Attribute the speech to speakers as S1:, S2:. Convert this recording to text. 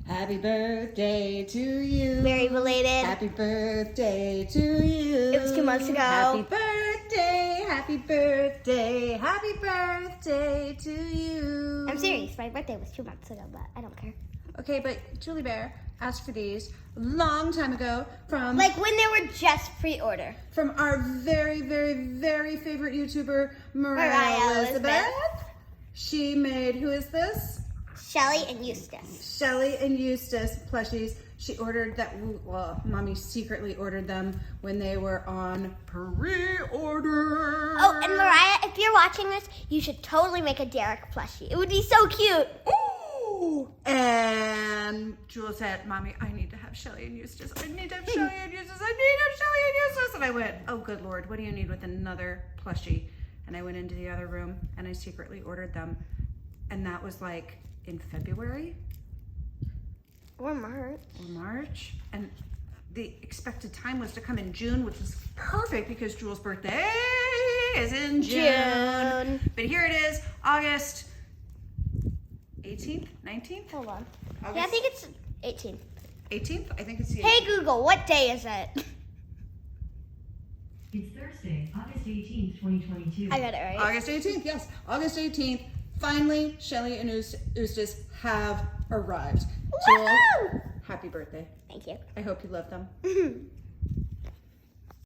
S1: Happy birthday to you.
S2: Very belated.
S1: Happy birthday to you.
S2: It was 2 months ago.
S1: Happy birthday, happy birthday, happy birthday to you.
S2: I'm serious. My birthday was 2 months ago, but I don't care.
S1: Okay, but Julie Bear asked for these a long time ago from
S2: Like when they were just pre-order.
S1: from our very, very, very favorite YouTuber, Moriah Elizabeth. She made, who is this?
S2: Shelly and Eustace.
S1: Shelly and Eustace plushies. She ordered that, well, Mommy secretly ordered them when they were on pre-order.
S2: Oh, and Mariah, if you're watching this, you should totally make a Derek plushie. It would be so cute.
S1: Ooh! And Jewel said, Mommy, I need to have Shelly and Eustace. I need to have Shelly and Eustace. I need to have Shelly and Eustace. And I went, oh, good Lord, what do you need with another plushie? And I went into the other room and I secretly ordered them. And that was like in February.
S2: Or March.
S1: And the expected time was to come in June, which was perfect because Jewel's birthday is in June. But here it is, August 18th, 19th?
S2: Hold on.
S1: August
S2: Yeah, I think it's 18th.
S1: 18th? I think it's the 18th.
S2: Hey Google, what day is it?
S3: It's Thursday, August 18th, 2022.
S2: I got it right.
S1: August 18th, yes. August 18th. Finally, Shelly and Eustace have arrived. Jewel,
S2: Woohoo!
S1: happy birthday.
S2: Thank you.
S1: I hope you love them.